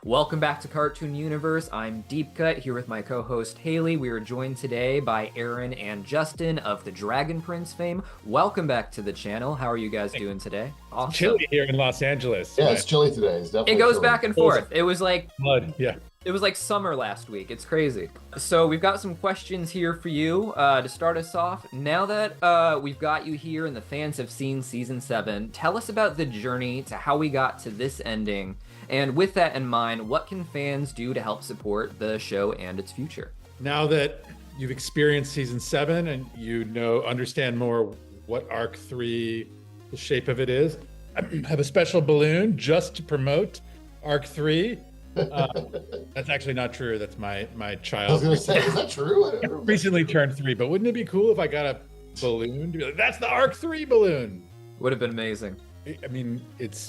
Welcome back to Cartoon Universe. I'm Deepcut here with my co-host Hailey. We are joined today by Aaron and Justin of the Dragon Prince fame. Welcome back to the channel. How are you guys doing today? Awesome. It's chilly here in Los Angeles. Yeah, it's chilly today. It's definitely It goes chilly. back and forth. It was like Blood, yeah. It was like summer last week. It's crazy. So we've got some questions here for you to start us off. Now that we've got you here and the fans have seen season 7, tell us about the journey to how we got to this ending. And with that in mind, what can fans do to help support the show and its future? Now that you've experienced season 7 and you understand more what arc 3, the shape of it is, I have a special balloon just to promote arc 3. That's actually not true. That's my child. I was going to say, is that true? Recently turned 3, but wouldn't it be cool if I got a balloon to be like, that's the arc 3 balloon? Would have been amazing. I mean,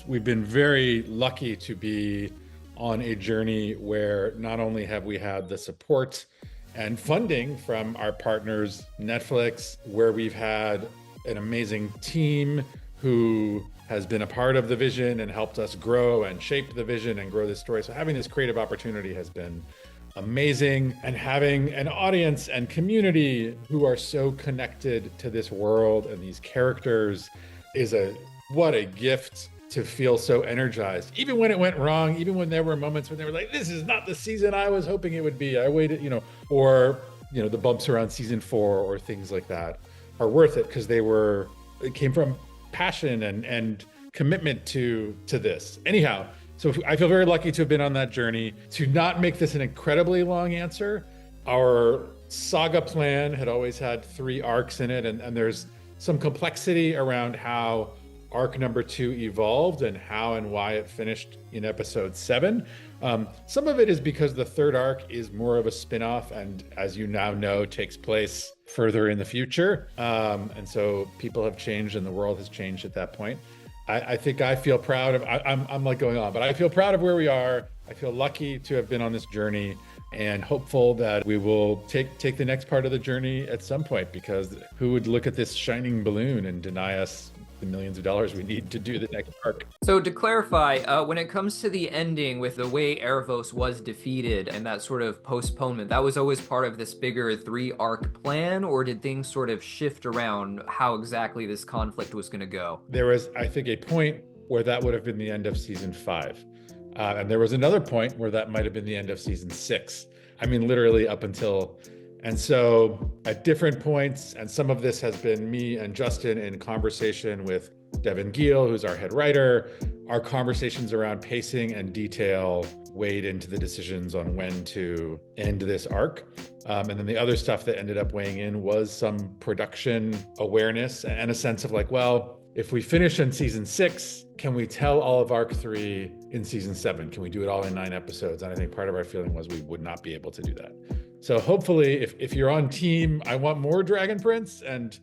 we've been very lucky to be on a journey where not only have we had the support and funding from our partners, Netflix, where we've had an amazing team who has been a part of the vision and helped us grow and shape the vision and grow this story. So having this creative opportunity has been amazing, and having an audience and community who are so connected to this world and these characters is what a gift to feel so energized. Even when it went wrong, even when there were moments when they were like, this is not the season I was hoping it would be. I waited, or the bumps around season 4 or things like that are worth it because it came from passion and commitment to this. Anyhow, so I feel very lucky to have been on that journey. To not make this an incredibly long answer, our saga plan had always had 3 arcs in it, and there's some complexity around how arc number 2 evolved and how and why it finished in episode 7. Some of it is because the 3rd arc is more of a spin-off and, as you now know, takes place further in the future. And so people have changed and the world has changed at that point. I think I feel proud of, I'm like going on, but I feel proud of where we are. I feel lucky to have been on this journey and hopeful that we will take the next part of the journey at some point, because who would look at this shining balloon and deny us the millions of dollars we need to do the next arc? So to clarify, when it comes to the ending with the way Aaravos was defeated and that sort of postponement, that was always part of this bigger 3 arc plan, or did things sort of shift around how exactly this conflict was going to go? There was, I think, a point where that would have been the end of season 5. And there was another point where that might have been the end of season 6. I mean, literally up until... And so at different points, and some of this has been me and Justin in conversation with Devin Gill, who's our head writer, our conversations around pacing and detail weighed into the decisions on when to end this arc. And then the other stuff that ended up weighing in was some production awareness and a sense of like, well, if we finish in season 6, can we tell all of arc 3 in season 7? Can we do it all in 9 episodes? And I think part of our feeling was we would not be able to do that. So hopefully, if you're on team, I want more Dragon Prince and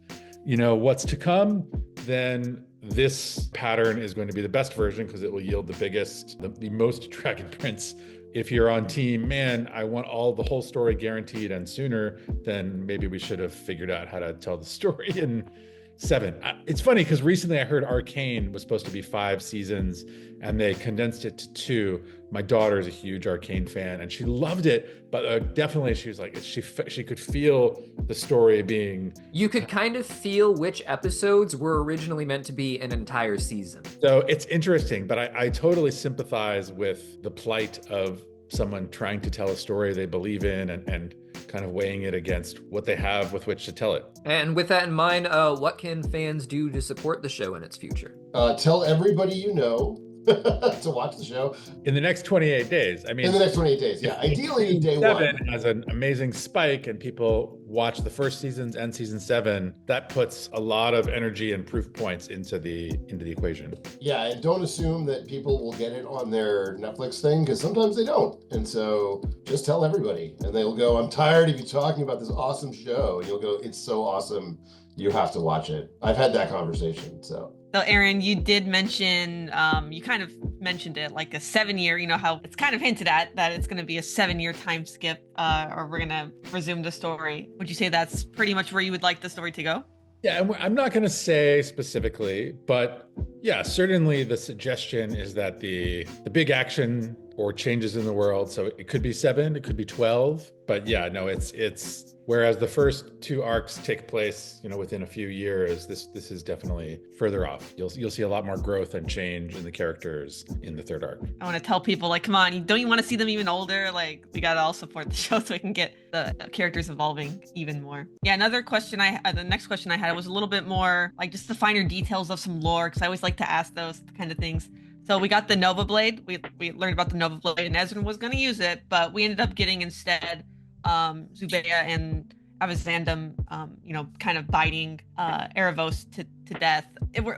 what's to come, then this pattern is going to be the best version because it will yield the most Dragon Prince. If you're on team, man, I want the whole story guaranteed and sooner, then maybe we should have figured out how to tell the story in 7. It's funny because recently I heard Arcane was supposed to be 5 seasons and they condensed it to 2. My daughter is a huge Arcane fan and she loved it, but definitely she was like, she could feel the story being... You could kind of feel which episodes were originally meant to be an entire season. So it's interesting, but I totally sympathize with the plight of someone trying to tell a story they believe in and kind of weighing it against what they have with which to tell it. And with that in mind, what can fans do to support the show in its future? Tell everybody you know to watch the show. In the next 28 days. I mean, in the next 28 days, yeah. Ideally, day 1 has an amazing spike and people watch the first seasons and season 7. That puts a lot of energy and proof points into the equation. Yeah, and don't assume that people will get it on their Netflix thing, because sometimes they don't. And so just tell everybody and they'll go, I'm tired of you talking about this awesome show. And you'll go, it's so awesome, you have to watch it. I've had that conversation, so. So Aaron, you did mention, you kind of mentioned it, like a 7-year, how it's kind of hinted at that it's going to be a 7-year time skip, or we're going to resume the story. Would you say that's pretty much where you would like the story to go? Yeah, I'm not going to say specifically, but yeah, certainly the suggestion is that the big action or changes in the world. So it could be 7, it could be 12, but yeah, no, it's whereas the first 2 arcs take place, within a few years, this is definitely further off. You'll see a lot more growth and change in the characters in the 3rd arc. I want to tell people, like, come on, don't you want to see them even older? Like, we gotta all support the show so we can get the characters evolving even more. Yeah, another question the next question I had was a little bit more like just the finer details of some lore, because I always like to ask those kind of things. So we got the Nova Blade. We learned about the Nova Blade, and Ezra was going to use it, but we ended up getting instead Zubeia and Avazandum, kind of biting Aaravos to death.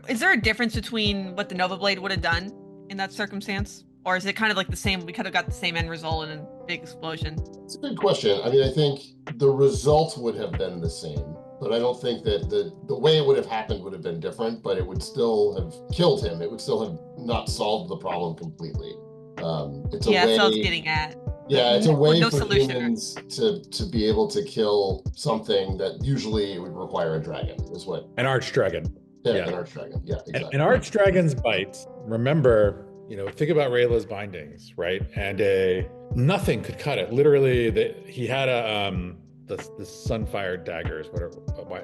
Is there a difference between what the Nova Blade would have done in that circumstance? Or is it kind of like the same? We could have got the same end result in a big explosion. It's a good question. I mean, I think the result would have been the same, but I don't think that the way it would have happened would have been different, but it would still have killed him. It would still have not solved the problem completely. It's a way, that's what I was getting at. Yeah, it's a way for solution. humans to be able to kill something that usually would require a dragon, is what. An archdragon. Yeah, an archdragon. Yeah, exactly. An archdragon's bite, remember, think about Rayla's bindings, right? And nothing could cut it. Literally, he had the Sunfire daggers, whatever,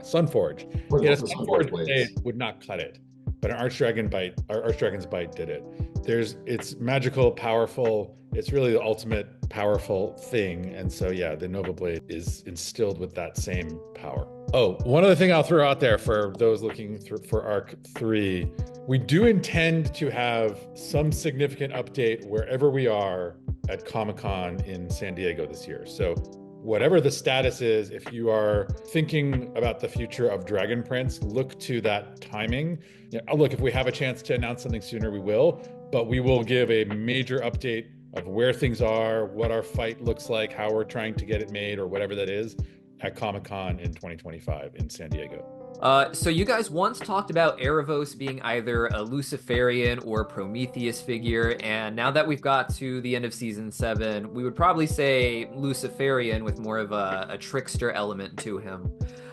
Sunforge. He had a Sunforge blade would not cut it, but an Archdragon's bite did it. It's magical, powerful. It's really the ultimate powerful thing. And so, yeah, the Nova Blade is instilled with that same power. Oh, one other thing I'll throw out there for those looking for Arc 3, we do intend to have some significant update wherever we are at Comic-Con in San Diego this year. So whatever the status is, if you are thinking about the future of Dragon Prince, look to that timing. Look, if we have a chance to announce something sooner, we will, but we will give a major update of where things are, what our fight looks like, how we're trying to get it made, or whatever that is, at Comic-Con in 2025 in San Diego. So you guys once talked about Aaravos being either a Luciferian or Prometheus figure, and now that we've got to the end of season 7, we would probably say Luciferian with more of a trickster element to him.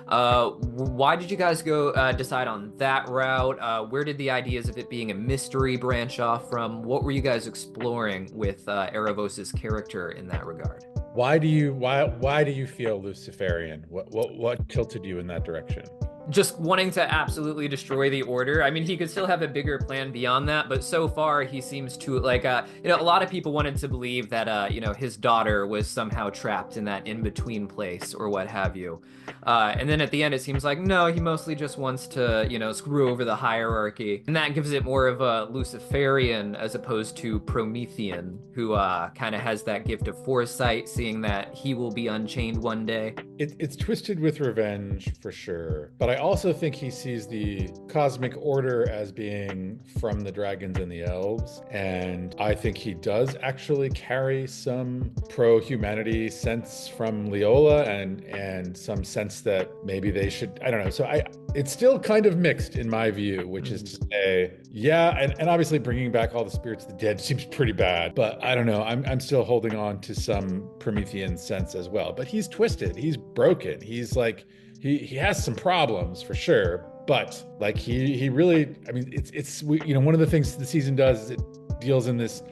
Why did you guys go decide on that route? Where did the ideas of it being a mystery branch off from? What were you guys exploring with Aaravos's character in that regard? Why do you feel Luciferian? What tilted you in that direction? Just wanting to absolutely destroy the order. I mean, he could still have a bigger plan beyond that, but so far he seems to a lot of people wanted to believe that his daughter was somehow trapped in that in-between place or what have you. And then at the end it seems like no, he mostly just wants to screw over the hierarchy, and that gives it more of a Luciferian as opposed to Promethean, who kind of has that gift of foresight, seeing that he will be unchained one day. It's twisted with revenge for sure, but I also think he sees the cosmic order as being from the dragons and the elves, and I think he does actually carry some pro-humanity sense from Leola and some sense that maybe they should, I don't know. So it's still kind of mixed in my view, which is to say, yeah, and obviously bringing back all the spirits of the dead seems pretty bad, but I don't know. I'm still holding on to some Promethean sense as well, but he's twisted, he's broken, he's like, he has some problems for sure, but like he really, I mean, it's one of the things the season does is it deals in this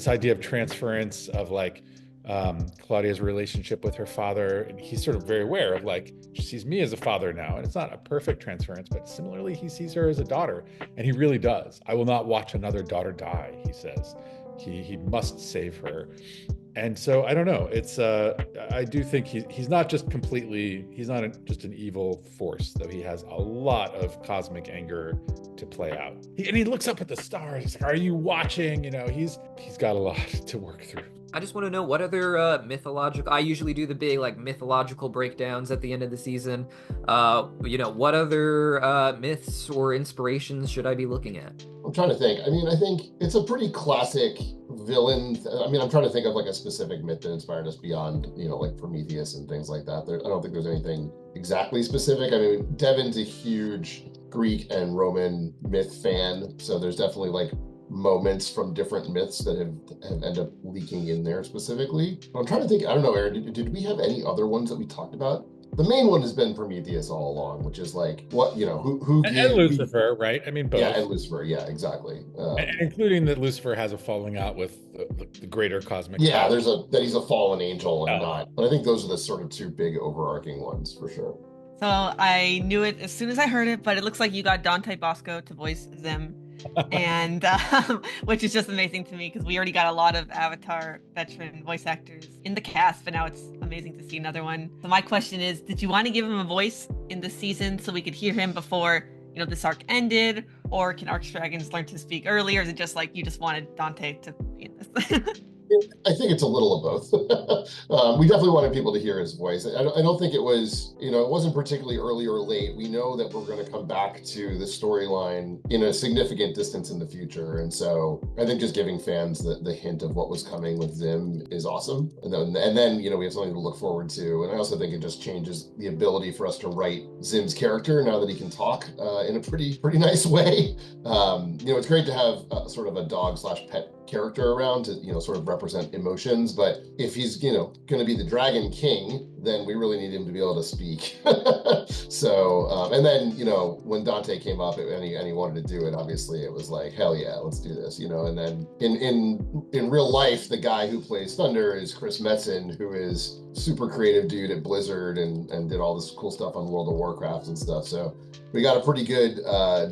idea of transference of like Claudia's relationship with her father, and he's sort of very aware of like, she sees me as a father now, and it's not a perfect transference, but similarly he sees her as a daughter, and he really does. I will not watch another daughter die, he says. He must save her. And so I don't know. It's I do think he's not just just an evil force, though he has a lot of cosmic anger to play out. He looks up at the stars. He's like, "Are you watching?" He's got a lot to work through. I just want to know what other mythological. I usually do the big mythological breakdowns at the end of the season. What other myths or inspirations should I be looking at? I'm trying to think. I mean, I think it's a pretty classic villain. I mean, I'm trying to think of a specific myth that inspired us beyond, like Prometheus and things like that. I don't think there's anything exactly specific. I mean, Devin's a huge Greek and Roman myth fan, so there's definitely moments from different myths that have ended up leaking in there specifically. I'm trying to think. I don't know, Aaron, did we have any other ones that we talked about the main one has been Prometheus all along, which is like, what, who and Lucifer, right? I mean, both. Yeah, and Lucifer, yeah, exactly. And including that Lucifer has a falling out with the greater cosmic. Yeah, that he's a fallen angel and not. But I think those are the sort of two big overarching ones for sure. So I knew it as soon as I heard it, but it looks like you got Dante Bosco to voice Zim, and which is just amazing to me because we already got a lot of Avatar veteran voice actors in the cast, but now it's amazing to see another one. So my question is, did you want to give him a voice in this season so we could hear him before this arc ended, or can Arc Dragons learn to speak early, or is it just like you just wanted Dante to be in this? I think it's a little of both. We definitely wanted people to hear his voice. I don't think it was, it wasn't particularly early or late. We know that we're going to come back to the storyline in a significant distance in the future. And so I think just giving fans the hint of what was coming with Zim is awesome. And then we have something to look forward to. And I also think it just changes the ability for us to write Zim's character now that he can talk in a pretty nice way. It's great to have sort of a dog/pet character around to sort of represent emotions, but if he's going to be the Dragon King, then we really need him to be able to speak. So and then when Dante came up and he wanted to do it, obviously it was like, hell yeah, let's do this. And then in real life, the guy who plays Thunder is Chris Metzen, who is super creative dude at Blizzard and did all this cool stuff on World of Warcraft and stuff. So we got a pretty good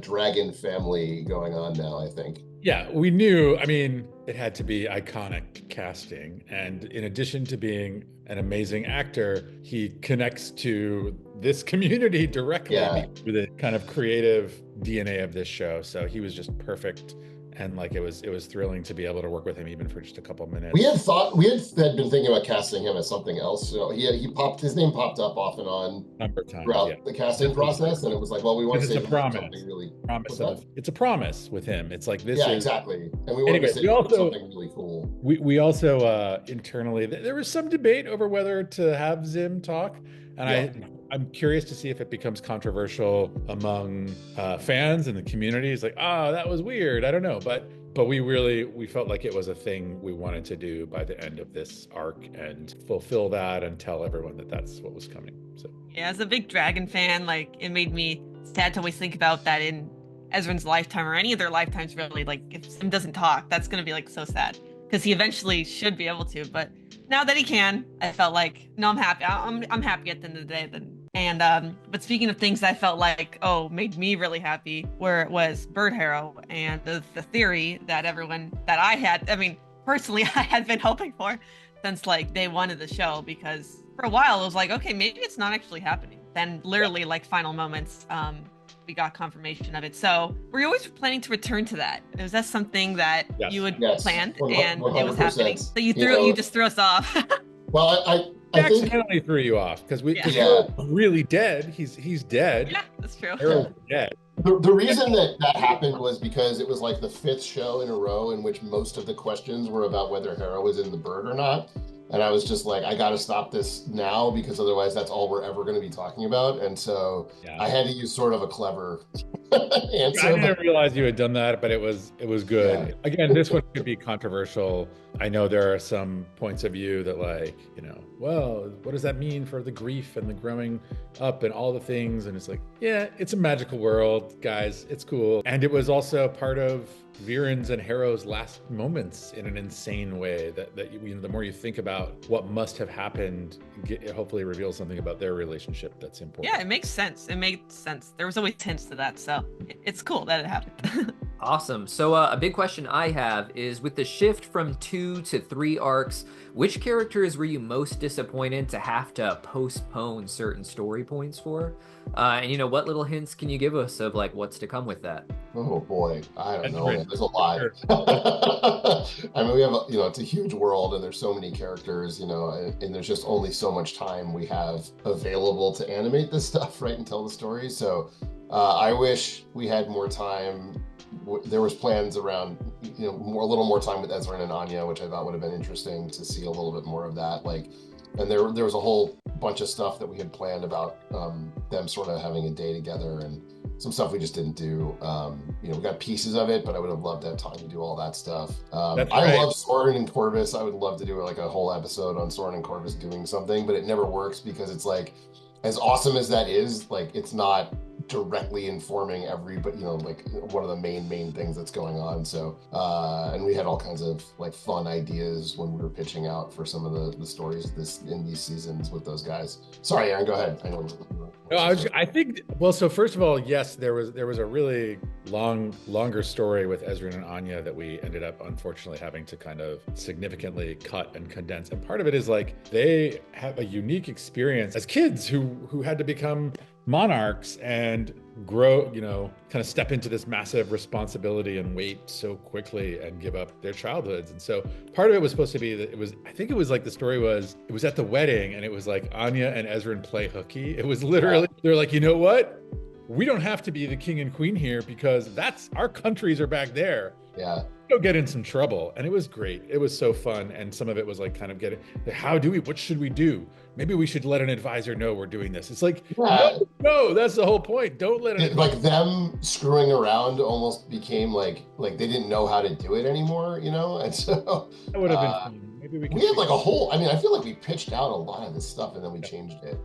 dragon family going on now, I think. Yeah, we knew, it had to be iconic casting. And in addition to being an amazing actor, he connects to this community directly through the kind of creative DNA of this show. So he was just perfect. And it was thrilling to be able to work with him even for just a couple of minutes. We had been thinking about casting him as something else. His name popped up off and on throughout the casting process, and it was like, well, we want to say something really. It's a promise with him. It's like this. Yeah, exactly. And we wanted to say something really cool. We also internally there was some debate over whether to have Zim talk, and I'm curious to see if it becomes controversial among fans and the community. It's like, that was weird. I don't know. But we felt like it was a thing we wanted to do by the end of this arc and fulfill that and tell everyone that that's what was coming. So yeah, as a big Dragon fan, it made me sad to always think about that in Ezran's lifetime or any of their lifetimes, really. If Sim doesn't talk, that's going to be so sad because he eventually should be able to. But now that he can, I felt like, no, I'm happy. I'm happy at the end of the day. But speaking of things that I felt made me really happy, where it was Bird Haro and the theory that I had, personally, I had been hoping for since day one of the show, because for a while it was okay, maybe it's not actually happening. Then literally final moments, we got confirmation of it. So were you always planning to return to that? Was that something that you had planned 100%. And it was happening? So you just threw us off. Well, I accidentally threw you off because you're really dead. He's dead. Yeah, that's true. Haro's dead. The reason that happened was because it was the 5th show in a row in which most of the questions were about whether Haro was in the bird or not. And I was just like, I got to stop this now because otherwise that's all we're ever going to be talking about. And so I had to use sort of a clever answer. I didn't realize you had done that, but it was good. Yeah. Again, this one could be controversial. I know there are some points of view that well, what does that mean for the grief and the growing up and all the things? And it's it's a magical world, guys. It's cool. And it was also part of Viren's and Haro's last moments in an insane way that the more you think about what must have happened, it hopefully reveals something about their relationship that's important. Yeah, it makes sense. It made sense. There was always hints to that, so it's cool that it happened. Awesome. So a big question I have is, with the shift from 2 to 3 arcs, which characters were you most disappointed to have to postpone certain story points for? And what little hints can you give us of what's to come with that? Oh boy, I don't know. There's a lot. We have it's a huge world and there's so many characters, and there's just only so much time we have available to animate this stuff, right, and tell the story. So I wish we had more time. There was plans around, a little more time with Ezran and Anya, which I thought would have been interesting to see a little bit more of that. And there was a whole bunch of stuff that we had planned about them sort of having a day together, and some stuff we just didn't do. We got pieces of it, but I would have loved to have time to do all that stuff. I love Soren and Corvus. I would love to do a whole episode on Soren and Corvus doing something, but it never works because it's as awesome as that is, like it's not directly informing everybody, like one of the main things that's going on. So and we had all kinds of like fun ideas when we were pitching out for some of the stories in these seasons with those guys. Sorry, Aaron, go ahead. I know. No, I think, well, so first of all, yes, there was a really longer story with Ezra and Anya that we ended up unfortunately having to kind of significantly cut and condense. And part of it is like they have a unique experience as kids who had to become monarchs and grow, kind of step into this massive responsibility and wait so quickly and give up their childhoods. And so part of it was supposed to be that I think it was like the story was, it was at the wedding and it was like Anya and Ezra play hooky. It was literally, they're like, you know what? We don't have to be the king and queen here because our countries are back there. Yeah. Go get in some trouble. And it was great. It was so fun. And some of it was like kind of what should we do? Maybe we should let an advisor know we're doing this. It's like, no, that's the whole point. Don't let it. Like them screwing around almost became like they didn't know how to do it anymore, And so that would have been fun. Maybe we had like a whole, I feel like we pitched out a lot of this stuff and then we changed it.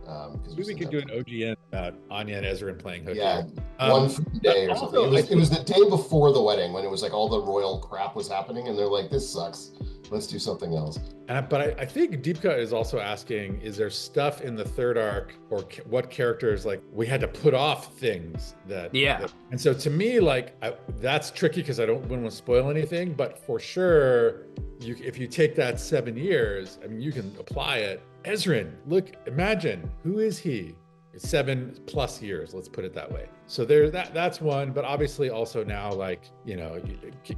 Maybe we could do an OGN about Anya and Ezra playing hooky. Yeah, one for the day or something. It was the day before the wedding when it was like all the royal crap was happening and they're like, this sucks. Let's do something else. But I think Deepcut is also asking, is there stuff in the third arc or what characters, like we had to put off things that... Yeah. And so to me, like that's tricky because I wouldn't want to spoil anything, but for sure, if you take that 7 years, you can apply it. Ezrin, look, imagine, who is he? 7+ years, let's put it that way. So that's one, but obviously also now like,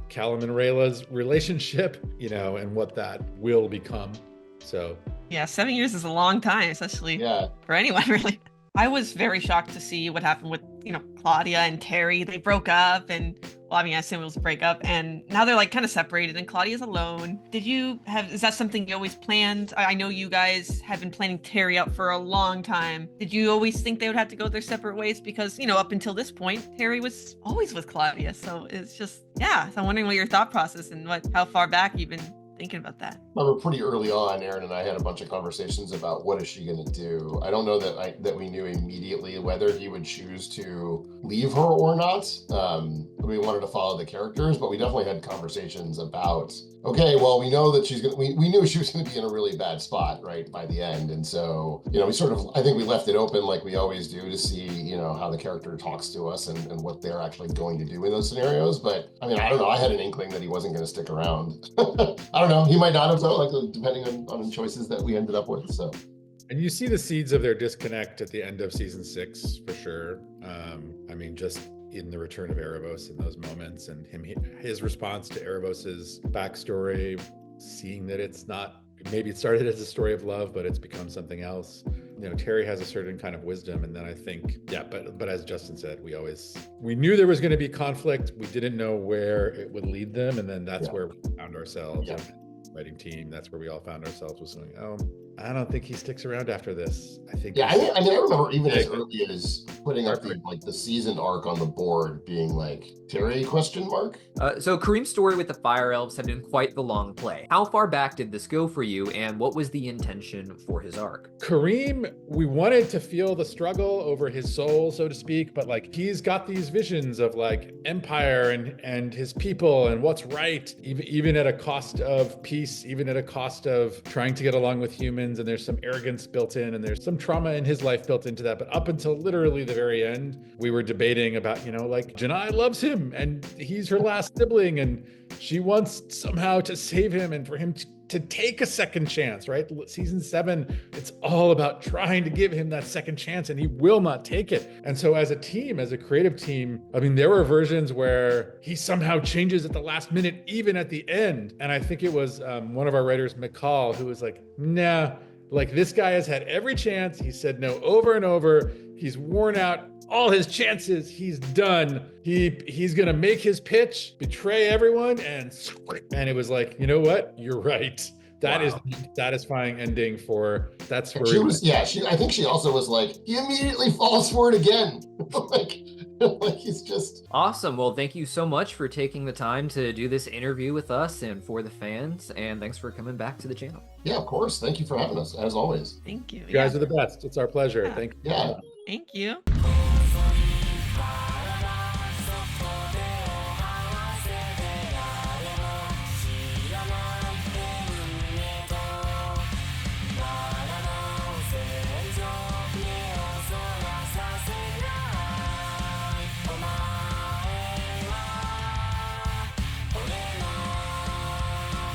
Callum and Rayla's relationship, and what that will become. So yeah, 7 years is a long time, especially for anyone really. I was very shocked to see what happened with, Claudia and Terry. They broke up and, I assume it was a breakup and now they're like kind of separated and Claudia's alone. Is that something you always planned? I know you guys have been planning Terry out for a long time. Did you always think they would have to go their separate ways? Because, up until this point, Terry was always with Claudia. So it's just, so I'm wondering what your thought process and how far back you've been thinking about that. Remember pretty early on, Aaron and I had a bunch of conversations about what is she going to do. I don't know that we knew immediately whether he would choose to leave her or not. We wanted to follow the characters, but we definitely had conversations about, okay, well, we know that we knew she was going to be in a really bad spot, right, by the end. And so, we sort of, I think we left it open like we always do to see, how the character talks to us and what they're actually going to do in those scenarios. But I don't know. I had an inkling that he wasn't going to stick around. I don't know. He might not have, though, like depending on choices that we ended up with. So. And you see the seeds of their disconnect at the end of season 6 for sure. Just in the return of Aaravos in those moments and his response to Aaravos's backstory, seeing that it's not, maybe it started as a story of love, but it's become something else. Terry has a certain kind of wisdom. And then I think, but as Justin said, we knew there was going to be conflict. We didn't know where it would lead them. And then that's where we found ourselves. Yeah. Writing team, that's where we all found ourselves, was going, I don't think he sticks around after this. I think I remember even as early as putting up the season arc on the board being like, Terry, question mark? So Karim's story with the Fire Elves had been quite the long play. How far back did this go for you, and what was the intention for his arc? Karim, we wanted to feel the struggle over his soul, so to speak, but like he's got these visions of like empire and his people and what's right, even at a cost of peace, even at a cost of trying to get along with humans, and there's some arrogance built in and there's some trauma in his life built into that. But up until literally the very end, we were debating about, like Janai loves him and he's her last sibling and she wants somehow to save him and for him to take a second chance, right? Season 7, it's all about trying to give him that second chance and he will not take it. And so as a team, as a creative team, there were versions where he somehow changes at the last minute, even at the end. And I think it was one of our writers, McCall, who was like, nah, like this guy has had every chance. He said no over and over. He's worn out all his chances. He's done. He's gonna make his pitch, betray everyone, and it was like, you know what? You're right. That is the satisfying ending for that's where I think she also was like, he immediately falls for it again. Like Like he's just Awesome. Well, thank you so much for taking the time to do this interview with us and for the fans. And thanks for coming back to the channel. yeah, of course. Thank you for having us, as always. Thank you. You guys are the best. It's our pleasure. Yeah. Thank you. Yeah. Thank you.